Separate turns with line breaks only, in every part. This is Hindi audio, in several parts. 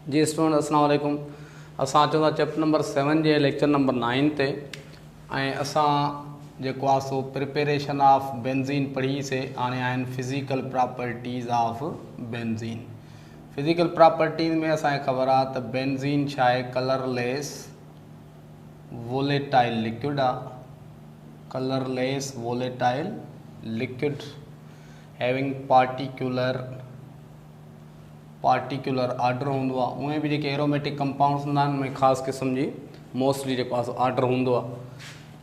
जी स्टूडेंट अस्सलाम वालेकुम। असां अचूं था चैप्टर नंबर 7 जे लेक्चर नंबर 9 ते। ऐं असां जेको आहे सो प्रिपेरेशन ऑफ बेंज़ीन पढ़ीसीं। हाणे आहिनि physical properties of benzene. Physical properties में असांखे ख़बर आहे त बेंज़ीन छा आहे, कलरलेस वोलेटाइल लिक्विड आहे। Colourless volatile liquid having particular odour होंदो आहे। उहे बि जेके एरोमेटिक कंपाउंड्स हूंदा आहिनि उनमें ख़ासि क़िस्म जी मोस्टली जेको आहे आर्डर हूंदो आहे।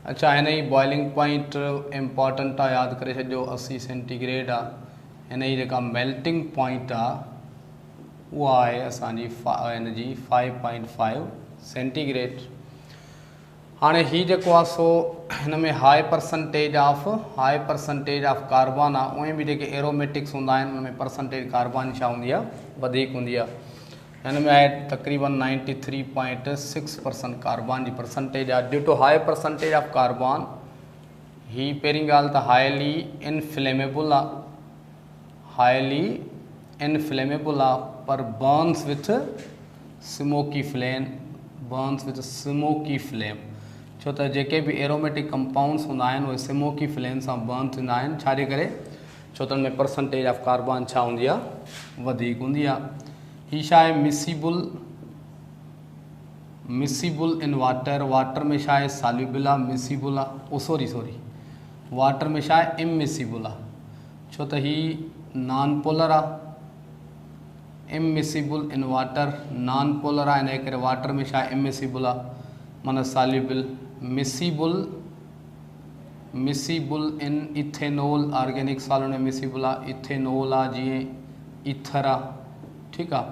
अच्छा, हिन जी बॉइलिंग पॉइंट इम्पॉर्टेंट आहे, यादि करे छॾिजो 80 सेंटीग्रेड आहे। हिन जी जेका मेल्टिंग पॉइंट आहे उहा आहे असांजी हिन जी 5.5 सेंटीग्रेड। हाणे ही जेको आहे सो हिन में हाई परसेंटेज ऑफ कार्बन आहे। उहे बि जेके एरोमेटिक्स हूंदा आहिनि उनमें परसेंटेज कार्बन छा हूंदी आहे, वधीक हूंदी आहे। हिन में आहे तक़रीबन 93.6% कार्बन जी परसेंटेज आहे। Due to high percentage of carbon ही पहिरीं ॻाल्हि त हाईली इनफ्लेमेबल आहे, पर बर्न्स विथ स्मोकी फ्लेम। छो त जेके बि एरोमेटिक कंपाउंड्स हूंदा आहिनि उहे स्मोकी फ्लेम सां बर्न थींदा आहिनि। छाजे करे? छो त हुनमें परसेंटेज ऑफ कार्बन छा हूंदी आहे, वधीक हूंदी आहे। ही छा आहे, मिसिबल इन वाटर में छा आहे, सॉल्यूबल आहे, मिसिबल आहे। सॉरी वाटर में छा आहे, इमिसिबल आहे। छो त ही नॉन पोलर आहे। Immiscible in water non polar आहे, इन करे वाटर में छा आहे, इमिसिबल आहे माना सॉल्यूबल। मिसिबल इन इथेनॉल, ऑर्गेनिक सॉल्वेंट में मिसिबल आहे। इथेनॉल आहे जीअं ईथर आहे, ठीकु आहे।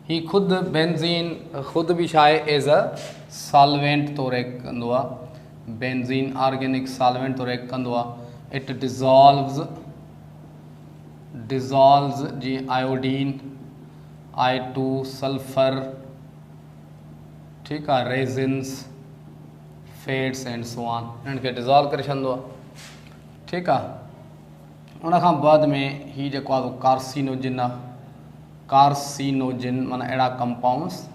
ही ख़ुदि बेंज़ीन ख़ुदि बि छा आहे, एज़ अ सॉल्वेंट तौरु एक्ट कंदो आहे। बेंज़ीन ऑर्गेनिक सॉल्वेंट तौरु एक्ट कंदो आहे। इट डिज़ॉल्व्स जीअं आयोडीन, I2 सल्फर, ठीकु आहे, रेज़िन्स, फैट्स एंड सो ऑन, इन्हनि खे डिज़ॉल्व करे छॾंदो आहे, ठीकु आहे। उनखां बाद में ही जेको आहे कार्सिनोजिन आहे। कार्सिनोजिन माना अहिड़ा कंपाउंड्स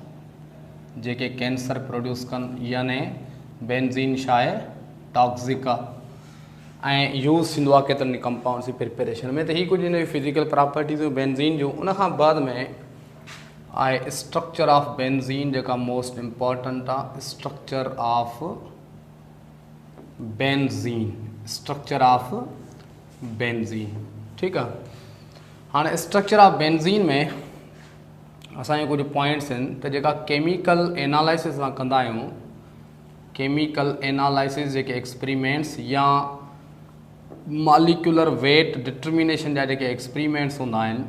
जेके कैंसर प्रोड्यूस कनि, यानी बेंज़ीन छा आहे, टॉक्सिक आहे ऐं यूज़ थींदो आहे केतिरनि कंपाउंड्स जी प्रिपेरेशन में। त ही कुझु हिन जी फिज़िकल प्रॉपर्टीज़ बेंज़ीन जूं। उनखां बाद में आहे स्ट्रक्चर ऑफ बेंज़ीन, जेका मोस्ट इम्पॉर्टेंट आहे। स्ट्रक्चर ऑफ बेंज़ीन, ठीकु आहे। हाणे स्ट्रक्चर ऑफ बेंज़ीन में असांजे कुझु पॉइंट्स आहिनि त जेका केमिकल एनालिसिस असां कंदा आहियूं, केमिकल एनालिसिस जेके एक्सपेरिमेंट्स या मॉलिक्यूलर वेट डिटर्मिनेशन जा जेके एक्सपेरिमेंट्स हूंदा आहिनि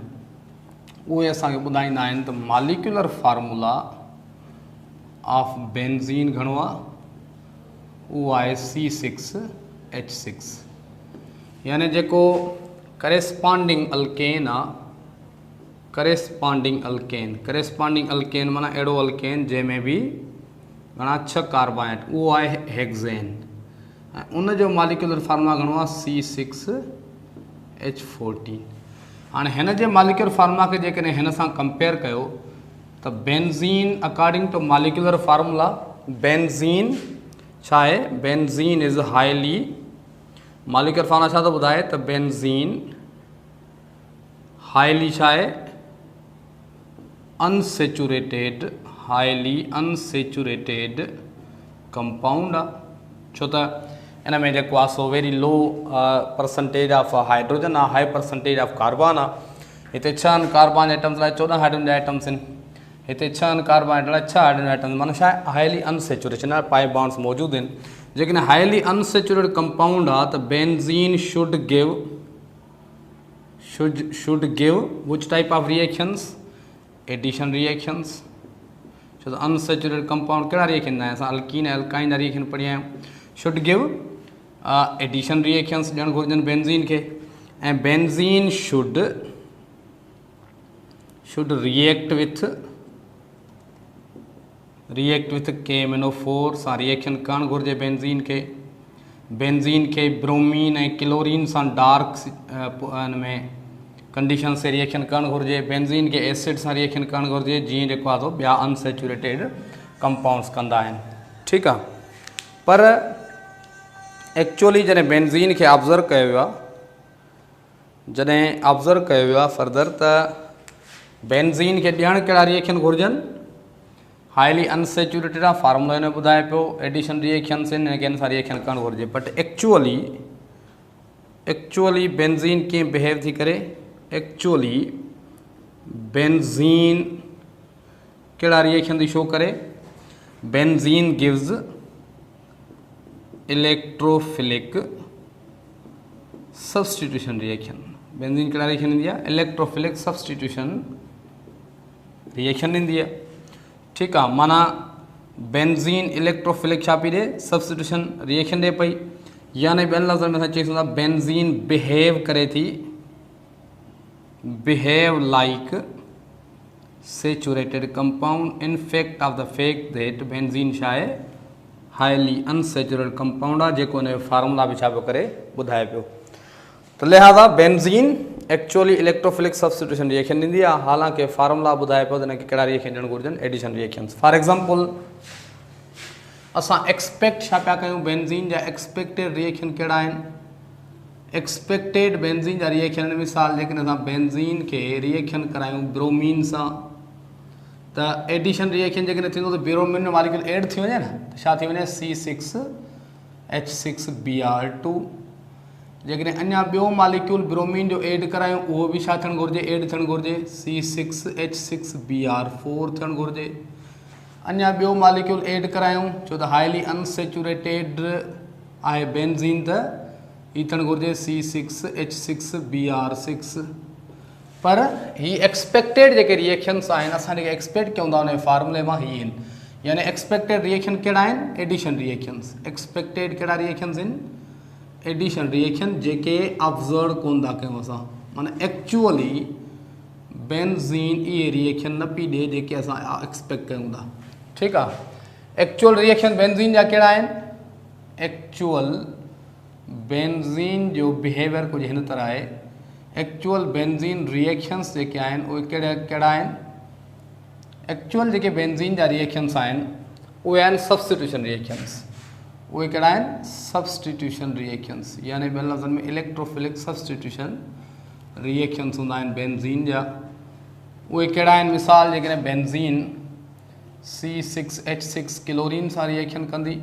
उहे असांखे ॿुधाईंदा आहिनि त मॉलिक्यूलर फार्मूला ऑफ बेंज़ीन घणो आहे, उहो आहे C6H6। यानी जेको करेस्पॉन्डिंग अल्केन आहे, करेस्पॉन्डिंग अल्केन माना अहिड़ो अल्केन जंहिंमें बि घणा 6 कार्बन, उहो आहे हेक्सेन। ऐं उनजो मॉलिक्यूलर फार्मूला घणो आहे, C6H14। हाणे हिन जे मॉलिक्यूलर फार्मूला खे जेकॾहिं हिन सां कंपेयर कयो त benzene according to molecular formula benzene छा आहे, benzene is highly, molecular formula छा थो ॿुधाए त बेंज़ीन हाईली छा आहे, हाईली अनसेचुरेटेड कंपाउंड आहे। छो त इन में जेको आहे so very low percentage of hydrogen आहे, हाई परसेंटेज ऑफ कार्बन आहे। हिते 6 कार्बन एटम्स लाइ 14 हाइड्रोजन जा एटम्स आहिनि, हिते 6 कार्बन एटम लाइ 6 हाइड्रोजन एटम्स, माना छा आहे, हाईली अनसेचुरेशन आहे, पाई बॉन्ड्स मौजूदु आहिनि। जेकॾहिं हाईली अनसेचुरेटेड कंपाउंड आहे त benzene should give which type of reactions, addition reactions. छो त अनसेचुरेटेड कंपाउंड कहिड़ा रिएक्शन आहिनि, असां अल्कीन ऐं अल्काइन जा रिएक्शन पढ़ी आहियूं। शुड गिव एडिशन रिएक्शंस ॾियणु घुरिजनि बेंज़ीन खे। ऐं benzene should react with KMnO4 सां रिएक्शन करणु घुरिजे बेंज़ीन खे। ब्रोमीन ऐं क्लोरीन सां डार्क हिन में कंडीशन से रिएक्शन करण घुर्जे। बेंजीन के एसिड से रिएक्शन करण घुर्जे जी जेको आहे ॿिया अनसेचुरेटेड कंपाउंड्स कंदा आहिनि। ठीकु आहे, पर एक्चुअली जॾहिं बेंजीन खे ऑब्ज़र्व कयो वियो आहे, जॾहिं ऑब्ज़र्व कयो वियो आहे फर्दर त बेंजीन खे ॾियण कहिड़ा रिएक्शन घुर्जनि, हाईली अनसेचुरेटेड आहे, फार्मूला हिन ॿुधाए पियो, एडिशन रिएक्शन्स आहिनि, हिन सां रिएक्शन करणु घुरिजे। बट एक्चुअली बेंजीन कीअं बिहेव थी करे, एक्चुअली बेंजीन कहिड़ा रिएक्शन थी शो करे, benzene gives electrophilic substitution reaction. Benzene कहिड़ा रिएक्शन ॾींदी आहे, इलेक्ट्रोफिलिक सब्सटीट्यूशन रिएक्शन ॾींदी आहे। ठीकु आहे, माना बेंजीन इलेक्ट्रोफिलिक छा पई ॾे, सब्सटीट्यूशन रिएक्शन ॾे पई, यानी ॿियनि लफ़्ज़नि में असां चई सघूं था बेंजीन बिहेव करे थी, behave like saturated compound in fact of the fact that benzene छा आहे, हाईली अनसेचुरेटेड कंपाउंड आहे, जेको हुन जो फार्मूला बि छा पियो करे ॿुधाए पियो। त लिहाज़ा benzene actually electrophilic substitution reaction ॾींदी आहे, हालांकि फार्मूला ॿुधाए पियो त हिनखे कहिड़ा रिएक्शन ॾियणु घुरिजनि, एडिशन रिएक्शन्स। फॉर एग्ज़ाम्पल असां एक्सपेक्ट छा पिया कयूं, बेंजीन जा एक्सपेक्टेड रिएक्शन कहिड़ा आहिनि, एक्सपेक्टेड बेंजीन जा रिएक्शन, मिसाल जेकॾहिं असां बेंजीन खे रिएक्शन करायूं ब्रोमीन सां, त एडिशन रिएक्शन जेकॾहिं थींदो त ब्रोमीन जो मॉलिक्यूल एड थी वञे न, त छा थी वञे, C6H6Br2। जेकॾहिं अञा ॿियो मॉलिक्यूल ब्रोमीन जो एड करायूं, उहो बि छा थियणु घुरिजे, एड थियणु घुरिजे, C6H6Br4 थियणु घुरिजे। अञा ॿियो मॉलिक्यूल एड करायूं, छो त हाईली अनसेचुरेटेड आहे बेंजीन, त हीअ थियणु घुरिजे C6H6Br6। पर ही एक्सपेक्टेड जेके रिएक्शन्स आहिनि, असां जेके एक्सपेक्ट कयूं था हुन फार्मूले मां ही आहिनि, यानी एक्सपेक्टेड रिएक्शन कहिड़ा आहिनि, एडिशन रिएक्शन्स। एक्सपेक्टेड कहिड़ा रिएक्शन्स आहिनि, एडिशन रिएक्शन, जेके ऑब्ज़र्व कोन था कयूं असां, माना एक्चुअली बेंजीन इहे रिएक्शन न पई ॾिए जेके असां एक्सपेक्ट कयूं था। ठीकु आहे, एक्चुअल रिएक्शन बेंजीन जा कहिड़ा आहिनि, एक्चुअल बेंजीन जो बिहेवियर कुझु हिन तरह आहे, एक्चुअल बेंजीन रिएक्शन्स जेके आहिनि उहे कहिड़ा आहिनि, एक्चुअल जेके बेंजीन जा रिएक्शन्स आहिनि उहे आहिनि सब्सटीट्यूशन रिएक्शन्स। उहे कहिड़ा आहिनि, सब्सटीट्यूशन रिएक्शन्स, यानी ॿियनि लफ़्ज़नि में इलेक्ट्रोफिलिक सब्सटीट्यूशन रिएक्शन्स हूंदा आहिनि बेंजीन जा। उहे कहिड़ा आहिनि, मिसाल जेकॾहिं बेंजीन C6H6 क्लोरीन सां रिएक्शन कंदी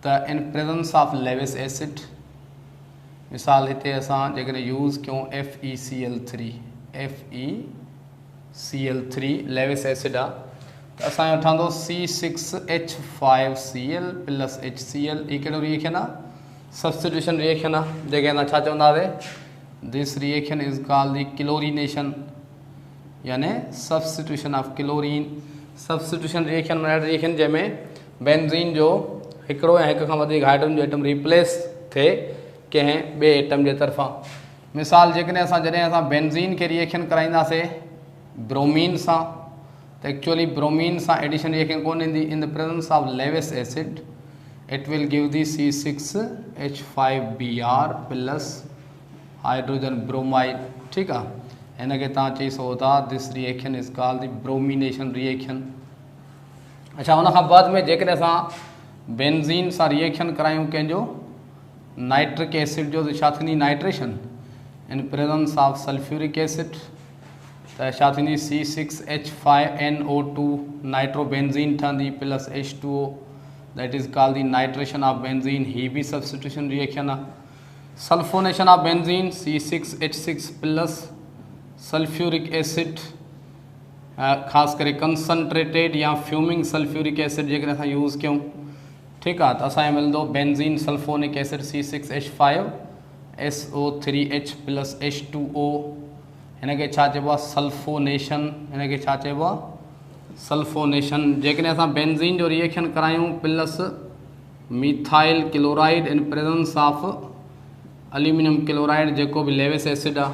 त इन प्रेजेंस ऑफ लेविस एसिड, मिसाल हिते असां जेकॾहिं यूज़ कयूं FeCl3 लेविस एसिड आहे, त असांजो ठहंदो C6H5Cl + HCl। हीअ कहिड़ो रिएक्शन आहे, सब्सटीट्यूशन रिएक्शन आहे, जेके असां छा चवंदासीं, this reaction is called the chlorination, यानी substitution of chlorine. Substitution reaction में रिएक्शन जंहिंमें बेंजीन जो हिकिड़ो या हिक खां वधीक हाइड्रोजन जो एटम रिप्लेस थिए कंहिं ॿिए एटम जे तरफ़ां। मिसाल जॾहिं असां बेंजीन खे रिएक्शन कराईंदासीं ब्रोमीन सां, त एक्चुअली ब्रोमीन सां एडिशन रिएक्शन कोन ईंदी, in the presence of Lewis acid it will give the C6H5Br plus hydrogen bromide. ठीकु आहे, हिन खे तव्हां चई सघो था this reaction is called the bromination reaction. अच्छा, हुन खां बाद में जेकॾहिं असां बेंजीन सां रिएक्शन करायूं कंहिंजो नाइट्रिक एसिड जो, त छा थींदी, nitration in presence of sulphuric acid, त छा थींदी C6H5NO2 नाइट्रोबेंजीन ठहंदी plus H2O, that is called the nitration of benzene. ही बि सब्सटीट्यूशन रिएक्शन आहे। Sulphonation of benzene C6H6 plus sulphuric acid, ख़ासि करे कंसनट्रेटेड या फ्यूमिंग सल्फ्यूरिक एसिड जेकॾहिं असां यूज़ कयूं। ठीकु आहे, त असांखे मिलंदो benzene sulphonic acid C6H5SO3H plus H2O। हिन खे छा चइबो आहे, सल्फोनेशन। हिन खे छा चइबो आहे, सल्फोनेशन। जेकॾहिं असां बेंजीन जो रिएक्शन करायूं plus methyl chloride in presence of aluminium chloride जेको बि लेविस एसिड आहे,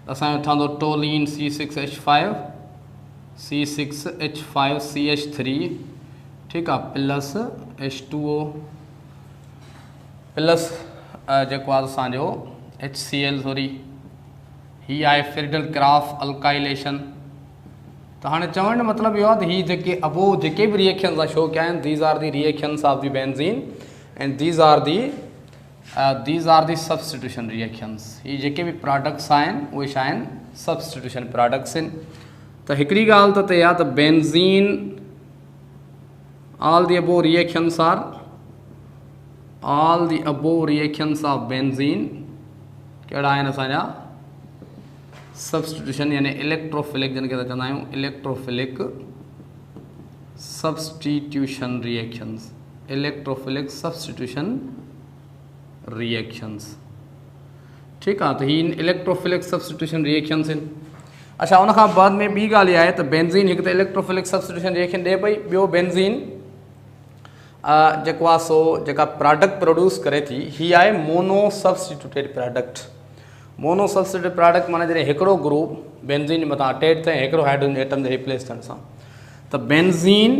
असांजो ठहंदो टोलीन C6H5CH3। ठीकु आहे, प्लस H2O प्लस जेको आहे असांजो HCl, सॉरी ही आहे फ्रिडल क्राफ्ट अल्काइलेशन। तो हाँ चवण मतलब यो ही जेके अबो जेके भी रिएक्शंस आ शो क्या आहिनि, these are the reactions of the benzene and these are the substitution reactions. ही जेके भी प्रोडक्ट्स आहिनि उहे छा आहिनि, सब्सटीट्यूशन प्रोडक्ट्स आहिनि। तो हिकिड़ी ॻाल्हि त या त benzene all the above reactions of benzene कहिड़ा आहिनि असांजा सब्सटीट्यूशन यानी इलेक्ट्रोफिलिक जिनखे चवंदा आहियूं electrophilic substitution reactions, electrophilic substitution reactions. ठीकु आहे, त ही इलेक्ट्रोफिलिक सब्सटीट्यूशन रिएक्शंस आहिनि। अच्छा, उन खां बाद में ॿी ॻाल्हि इहा आहे त बेंजीन हिकु त इलेक्ट्रोफिलिक सब्सटीट्यूशन रिएक्शन ॾिए पई, ॿियो बेंजीन जेको आहे सो जेका प्रोडक्ट प्रोड्यूस करे थी ही आहे mono substituted product. Mono substituted product माना जॾहिं हिकिड़ो ग्रुप बेंजीन जे मथां अटैच थिए हिकिड़ो हाइड्रोजन एटम जे रिप्लेस थियण सां, त benzene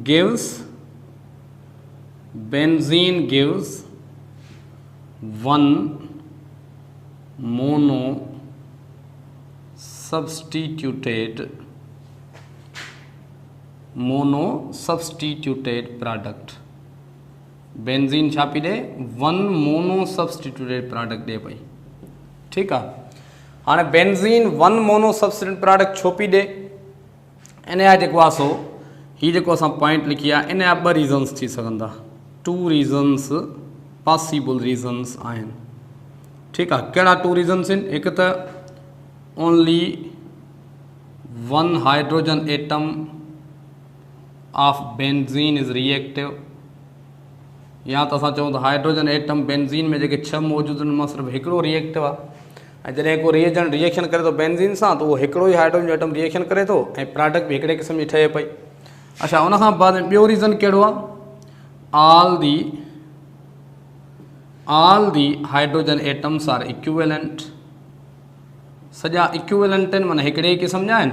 gives one mono substituted product. Benzene छा पई ॾे, वन मोनो सब्सटीट्यूटेड प्रोडक्ट ॾे पई। ठीकु आहे, हाणे benzene one mono substituted product छो पई ॾे, इन जा जेको आहे सो ही जेको असां पॉइंट लिखी आहे इन जा ॿ रीज़न्स थी सघंदा, टू रीज़न्स पॉसिबल रीज़न्स आहिनि। ठीकु आहे, कहिड़ा टू रीज़न्स आहिनि, हिकु त only one hydrogen atom of benzene is reactive, या त असां चऊं त हाइड्रोजन एटम बेंजीन में जेके 6 मौजूद आहिनि उनमां सिर्फ़ु हिकिड़ो रिएक्टिव आहे, ऐं जॾहिं को रिएक्शन करे थो बेंजीन सां त उहो हिकिड़ो ई हाइड्रोजन एटम रिएक्शन करे थो ऐं प्रोडक्ट बि हिकिड़े क़िस्म जी ठहे पई। अच्छा, उन खां बाद में ॿियो रीज़न कहिड़ो आहे, all the hydrogen atoms are equivalent. सॼा इक्विवेलेंट आहिनि, माना हिकिड़े ई क़िस्म जा आहिनि,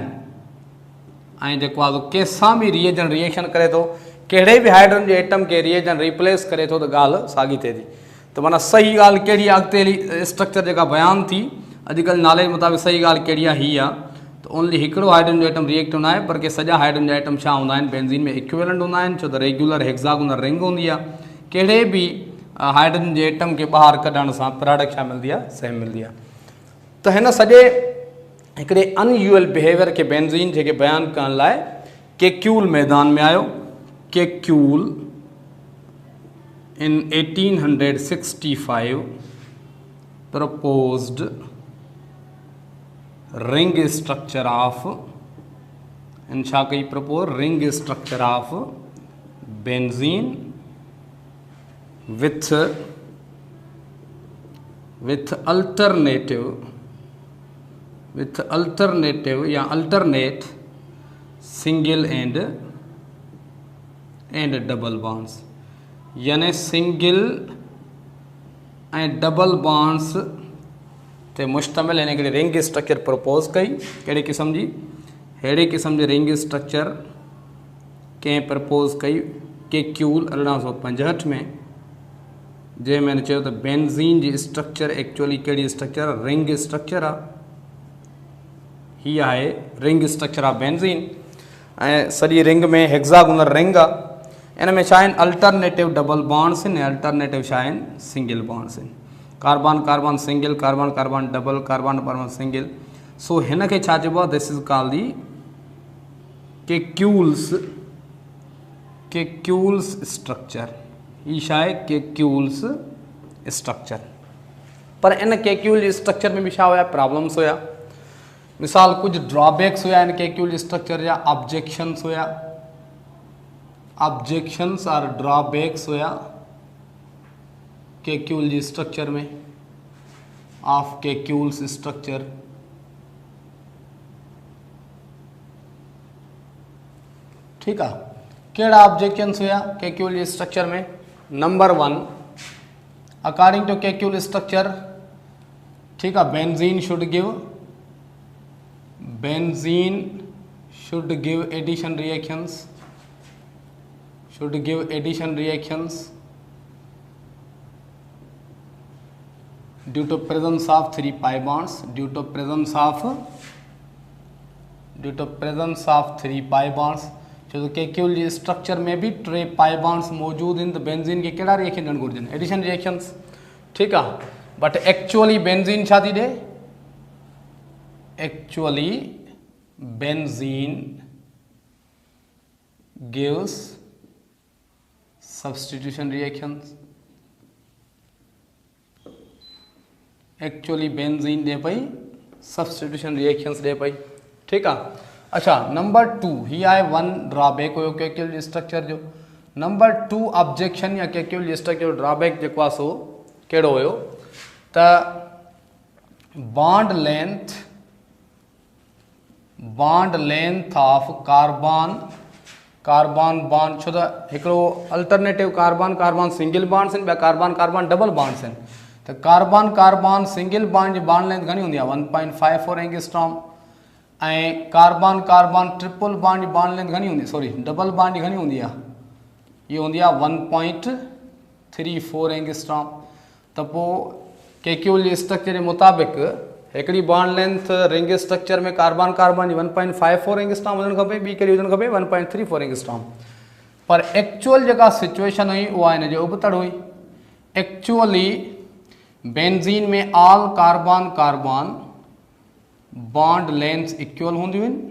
ऐं जेको आहे कंहिंसां बि रिएक्शन करे थो, कहिड़े बि हाइड्रोजन जे एटम खे रिएजन रिप्लेस करे थो त ॻाल्हि साॻी थिए थी। त माना सही ॻाल्हि कहिड़ी आहे, अॻिते स्ट्रक्चर जेका बयानु थी अॼुकल्ह नाले जे मुताबिक़ सही ॻाल्हि कहिड़ी आहे, हीअ आहे त ओनली हिकिड़ो हाइड्रोजन जो एटम रिएक्ट हूंदा आहे, पर के सॼा हाइड्रोजन जा एटम छा हूंदा आहिनि, बेंजीन में इक्विवेलेंट हूंदा आहिनि, छो त रेगुलर हेक्सागोनल रिंग हूंदी आहे। कहिड़े बि हाइड्रोजन जे एटम खे ॿाहिरि कढण सां प्रोडक्ट छा मिलंदी आहे, सेम मिलंदी आहे। त हिन सॼे हिकिड़े अनयूजुअल बिहेवियर खे बेंजीन जेके बयानु करण लाइ केक्यूल मैदान में आयो। केक्यूल in 1865 proposed ring structure of benzene with alternate single and double bonds, यानी सिंगल ऐं डबल बॉन्ड्स ते मुश्तमिल यानी हिकिड़ी रिंग स्ट्रक्चर प्रपोज कई। कहिड़े क़िस्म जी, अहिड़े क़िस्म जी रिंग स्ट्रक्चर कंहिं प्रपोज कई केक्यूल 1865 में, जंहिंमें चयो त बेंजीन जी स्ट्रक्चर एक्चुअली कहिड़ी स्ट्रक्चर, रिंग स्ट्रक्चर आहे। हीअ आहे रिंग स्ट्रक्चर आहे बेंजीन, ऐं सॼी रिंग में हेक्सागोनल रिंग आहे। इन में छा आहिनि, अल्टरनेटिव डबल बॉन्ड्स आहिनि, अल्टरनेटिव छा आहिनि, सिंगल बॉन्ड्स आहिनि। Carbon carbon single, carbon carbon double, carbon carbon single. So हिन खे छा चइबो आहे, this is called the Kekule's structure. ही छा आहे, केक्यूल्स स्ट्रक्चर। पर इन केक्यूल स्ट्रक्चर में भी छा हुया, प्रॉब्लम्स हुया। मिसाल कुछ ड्रॉबैक्स हुया इन केक्यूल स्ट्रक्चर जा, ऑब्जेक्शंस हुया, ऑब्जेक्शंस और ड्रॉबैक्स हुया केक्यूल जी स्ट्रक्चर में, ऑफ केक्यूल्स स्ट्रक्चर। ठीक है, केड़ा ऑब्जेक्शंस हुया केक्यूल जी स्ट्रक्चर में। Number 1, according to Kekule structure, ठीक है, benzene should give addition reactions, due to presence of 3 pi bonds, due to presence of 3 pi bonds. छो तो केक्यूल जी स्ट्रक्चर में भी 3 पाई बॉन्ड्स मौजूद इन, तो बेंजीन के केड़ा रिएक्शन ॾियण घुर्जन, एडिशन रिएक्शंस, ठीक है। बट एक्चुअली बेंजीन छा थी ॾे, actually benzene gives substitution reactions, actually benzene दे पई सब्सटीट्यूशन रिएक्शंस दे पई, ठीक है। अच्छा नंबर 2 ही आहे वन ड्रॉबैक हुयो केक्यूल स्ट्रक्चर जो। नंबर 2 ऑब्जेक्शन या केक्यूल स्ट्रक्चर जो ड्रॉबैक जेको आहे सो कहिड़ो हुयो त bond length of carbon bond, छो त हिकिड़ो अल्टरनेटिव कार्बन सिंगल बॉन्ड्स आहिनि, ॿिया कार्बन डबल बॉन्ड्स आहिनि। त कार्बन सिंगल बॉन्ड जी बॉन्ड लेंथ घणी हूंदी आहे 1.54 एंगस्ट्रॉम, ऐं कार्बन ट्रिपल बॉन्ड जी बॉन्ड लेंथ घणी हूंदी, सॉरी डबल बॉन्ड जी घणी हूंदी आहे, ये हूंदी आहे 1.34 एंगस्ट्रॉम। त पोइ केक्यूल जे स्ट्रक्चर जे मुताबिक़ हिकिड़ी बॉन्ड लेंथ रिंग स्ट्रक्चर में कार्बन जी 1.54 एंगस्ट्रॉम हुजणु खपे, ॿी कहिड़ी हुजणु खपे 1.34 एंगस्ट्रॉम। पर एक्चुअल जेका सिचुएशन हुई उहा हिन जे उबतड़ हुई। एक्चुअली बेंजीन में all carbon bond lengths equal हूंदियूं आहिनि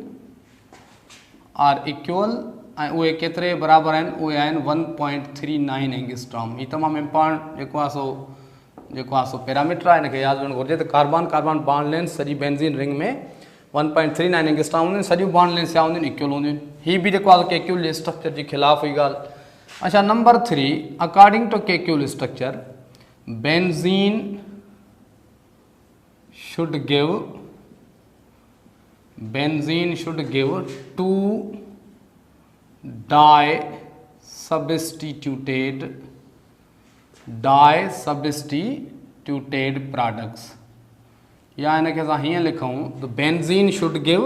और इक्वल, ऐं उहे केतिरे बराबरि आहिनि, उहे आहिनि 1.39 एंगस्ट्रॉम। हीउ तमामु इम्पोर्टेंट जेको आहे सो पैरामीटर आहे, हिनखे यादि रखणु घुरिजे। त कार्बन बॉन्ड लेंथ सॼी बेंजीन रिंग में 1.39 एंगस्ट्रॉम हूंदियूं आहिनि, सॼियूं बॉन्ड लेंथ छा हूंदियूं आहिनि, इक्वल हूंदियूं आहिनि। हीअ बि जेको आहे केक्यूल जे स्ट्रक्चर जी ख़िलाफ़ हुई ॻाल्हि। अच्छा number 3 according to Kekule structure benzene should give 2 substituted products, या इनखे असां हीअं लिखूं त benzene should give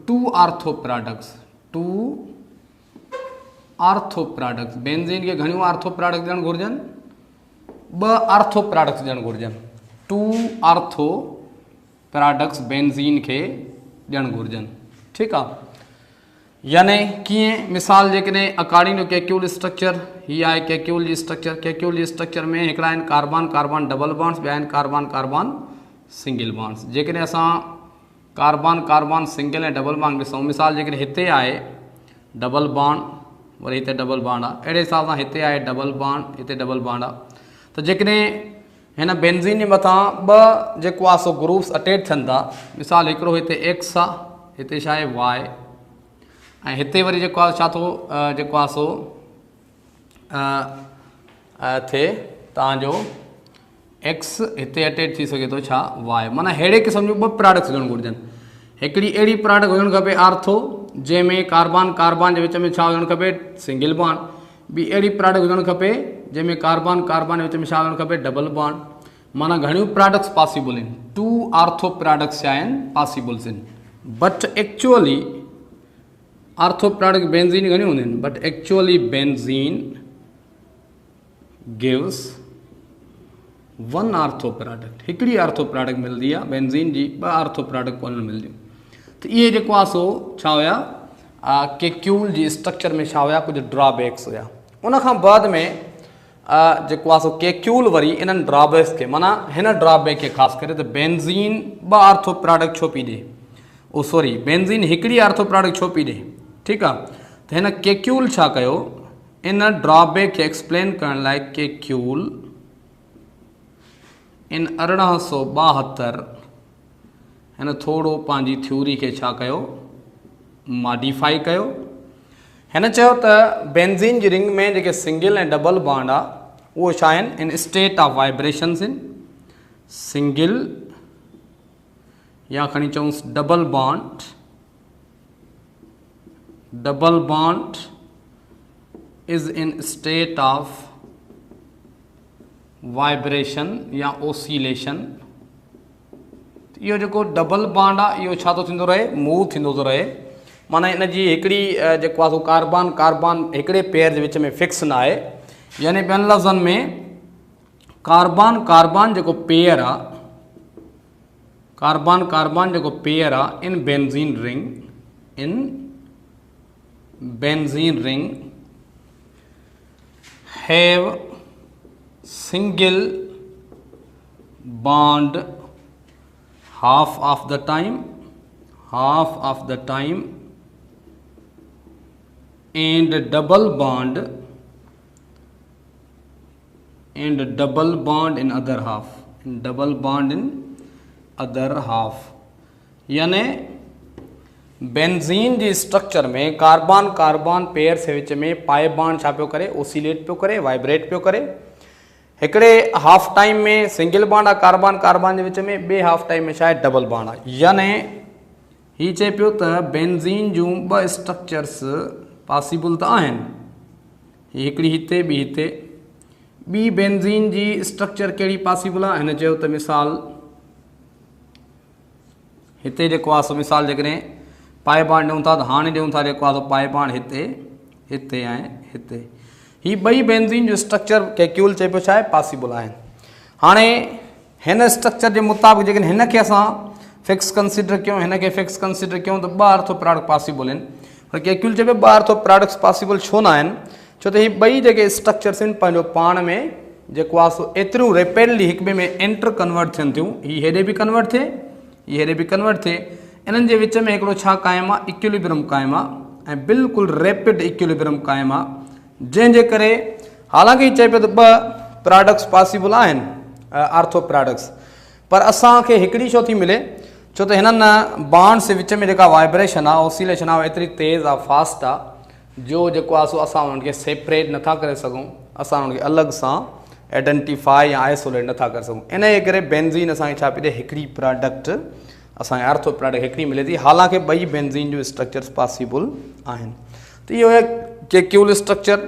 2 ortho products. Benzene खे घणियूं ऑर्थो प्रोडक्ट्स ॾियणु घुरिजनि, 2 ऑर्थो प्रोडक्ट्स ॾियणु घुरिजनि, 2 ऑर्थो प्रोडक्ट्स बेंजीन खे ॾियणु घुरिजनि, ठीकु आहे। यानी कीअं, मिसाल जेकॾहिं अकॉर्डिंग टू केक्यूल स्ट्रक्चर, हीअ आहे केक्यूल जी स्ट्रक्चर। केक्यूल जी स्ट्रक्चर में हिकिड़ा आहिनि कार्बन डबल बॉन्ड्स, ॿिया आहिनि कार्बन सिंगल बॉन्ड्स। जेकॾहिं असां कार्बन सिंगल ऐं डबल बॉन्ड ॾिसूं, मिसाल जेकॾहिं हिते आहे डबल बॉन्ड, वरी हिते डबल बॉन्ड आहे, अहिड़े हिसाब सां हिते आहे डबल बॉन्ड, हिते डबल बॉन्ड आहे। त जेकॾहिं हिन बेंजीन जे मथां 2 जेको आहे सो ग्रुप्स अटैच थियनि था, मिसाल हिकिड़ो हिते एक्स आहे, हिते छा आहे वाई, ऐं हिते वरी जेको आहे छा थो जेको आहे सो थिए तव्हांजो एक्स हिते अटैच थी सघे थो छा वाई, माना अहिड़े क़िस्म जूं 2 प्रोडक्ट्स हुजणु घुरिजनि। हिकिड़ी अहिड़ी प्रोडक्ट हुजणु खपे आर्थो, जंहिंमें कार्बन जे विच में छा हुजणु खपे सिंगल बॉन्ड, ॿी अहिड़ी प्रोडक्ट हुजणु खपे जंहिंमें कार्बन जे विच में छा हुजणु खपे डबल बॉन्ड। माना घणियूं प्रोडक्ट्स पॉसिबल आहिनि, 2 ऑर्थो प्रोडक्ट्स छा आहिनि पॉसिबल्स आहिनि। But actually ortho product benzene घणियूं हूंदियूं आहिनि, but actually benzene gives 1 ortho product, हिकिड़ी ऑर्थो प्रोडक्ट मिलंदी आहे बेंजीन जी, 2 ऑर्थो प्रोडक्ट कोन मिलंदियूं। त इहे जेको आहे सो छा हुया केक्यूल जी स्ट्रक्चर में छा हुया, कुझु ड्रॉबैक्स हुया। उनखां बाद में जेको आहे सो केक्यूल वरी इन्हनि ड्रॉबैक्स खे, माना हिन ड्रॉबैक खे ख़ासि करे त बेंजीन 2 ऑर्थो प्रोडक्ट छो पई ॾे, सॉरी बेंजीन हिकिड़ी ऑर्थो प्रोडक्ट छो पई ॾे, ठीकु आहे। त हिन केक्यूल छा कयो, इन ड्रॉबैक खे एक्सप्लेन करण लाइ केक्यूल इन 1872 हिन थोरो पंहिंजी थ्योरी खे छा कयो, मॉडिफाई कयो। हिन चयो त बेंजीन जी रिंग में जेके सिंगल ऐं डबल बॉन्ड आहे उहो छा आहिनि, इन स्टेट ऑफ वाइब्रेशन्स आहिनि। सिंगल या खणी चऊंसि double bond is in state of vibration या ओसिलेशन। इहो जेको डबल बॉन्ड आहे इहो छा थो थींदो रहे, मूव थींदो थो रहे। माना इन जी हिकिड़ी जेको आहे कार्बन कार्बन हिकिड़े पेयर जे विच में फिक्स न आहे, यानी ॿियनि लफ़्ज़नि में कार्बन कार्बन जेको पेयर आहे, कार्बन कार्बन जेको पेयर आहे in benzene ring have single bond half of the time and double bond in other half, यानी बेंजीन जी स्ट्रक्चर में कार्बन कार्बन पेयर से विच में पाए बॉन्ड छा पियो करे, ओसिलेट पियो करे, वाइब्रेट पियो करे। हिकिड़े हाफ टाइम में सिंगल बॉन्ड आहे कार्बन कार्बन जे विच में, ॿिए हाफ टाइम में छा आहे डबल बॉन्ड आहे। यानी हीअ चए पियो त बेंज़ीन जूं ॿ स्ट्रक्चर्स पॉसिबल त आहिनि, हीअ हिकिड़ी हिते ॿी हिते। ॿी बेंज़ीन जी स्ट्रक्चर कहिड़ी पॉसिबल आहे, हिन चयो त मिसाल हिते जेको आहे सो मिसाल जेकॾहिं पाए बॉन्ड ॾियूं था त हाणे ॾियूं था जेको आहे पाए बॉन्ड हिते हिते ऐं हिते, ही ॿई बेंज़ीन जो स्ट्रक्चर कैक्यूल चए पियो छा आहे पॉसिबल आहिनि। हाणे हिन स्ट्रक्चर जे मुताबिक़ जेकॾहिं हिन खे असां फिक्स कंसिडर कयूं, हिन खे फिक्स कंसिडर कयूं त ॿ आर्थो प्रोडक्ट पॉसिबल आहिनि। पर कैक्यूल चए पियो ॿ आर्थो प्रोडक्ट्स पॉसिबल छो न आहिनि, छो त हीअ ॿई जेके स्ट्रक्चर्स आहिनि पंहिंजो पाण में जेको आहे सो एतिरियूं रेपिडली हिक ॿिए में एंटर कन्वर्ट थियनि थियूं, हीअ हेॾे बि कन्वर्ट थिए, हीअ हेॾे बि कन्वर्ट थिए। इन्हनि जे विच में हिकिड़ो छा क़ाइमु आहे, इक्विलिब्रियम क़ाइमु आहे ऐं बिल्कुलु रेपिड इक्विलिब्रियम क़ाइमु आहे, जंहिंजे करे हालांकि चए पियो त ॿ प्रोडक्ट्स पॉसिबल आहिनि आर्थो प्रोडक्ट्स, पर असांखे हिकिड़ी छो थी मिले, छो त हिननि बॉन्ड्स जे विच में जेका वाइब्रेशन आहे ऑसिलेशन आहे एतिरी तेज़ आहे, फास्ट आहे, जो जेको आहे सो असां उन्हनि खे सेपरेट नथा करे सघूं, असां उन्हनि खे अलॻि सां आइडेंटिफाई या आइसोलेट नथा करे सघूं। इन जे करे बेंज़ीन असांखे छा पई ॾे, हिकिड़ी प्रोडक्ट असांखे आर्थो प्रोडक्ट हिकिड़ी मिले थी, हालांकि ॿई बेंज़ीन जो स्ट्रक्चर्स पॉसिबल आहिनि। त इहो आहे कैक्यूल स्ट्रक्चर।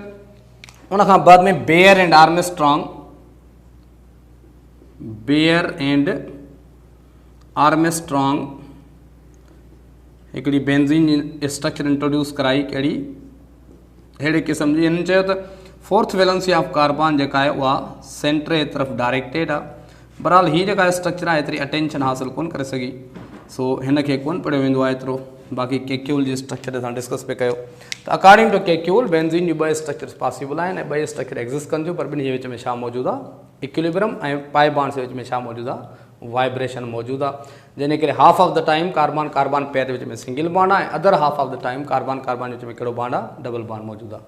उन खां बाद में बेयर एंड आर्मस्ट्रॉन्ग हिकिड़ी बेंज़ीन जी स्ट्रक्चर इंट्रोड्यूस कराई, कहिड़ी अहिड़े क़िस्म जी। हिन चयो त फोर्थ वैलेंसी ऑफ कार्बन जेका आहे उहा सेंटर जे तरफ़ डायरेक्टेड आहे। बहरहाल हीअ जेका स्ट्रक्चर आहे एतिरी अटेंशन हासिल कोन करे सघी, सो हिन खे कोन पढ़ियो वेंदो आहे एतिरो। बाक़ी कैक्यूल जी स्ट्रक्चर असां डिस्कस पे कयो त अकॉर्डिंग टू कैक्यूल बेंज़ीन जूं ॿ स्ट्रक्चर्स पॉसिबल आहिनि ऐं ॿई स्ट्रक्चर एग्ज़िस्ट कनि थियूं, पर ॿिन्ही जे विच में छा मौजूदु आहे, इक्विलिब्रियम ऐं पाए बॉन्ड्स जे विच में छा मौजूदु आहे, वाइब्रेशन मौजूदु आहे, जंहिंजे करे half of the time carbon carbon pair जे विच में सिंगल बॉन्ड आहे ऐं other half of the time carbon carbon जे विच में कहिड़ो बॉन्ड आहे, डबल बॉन्ड मौजूदु आहे।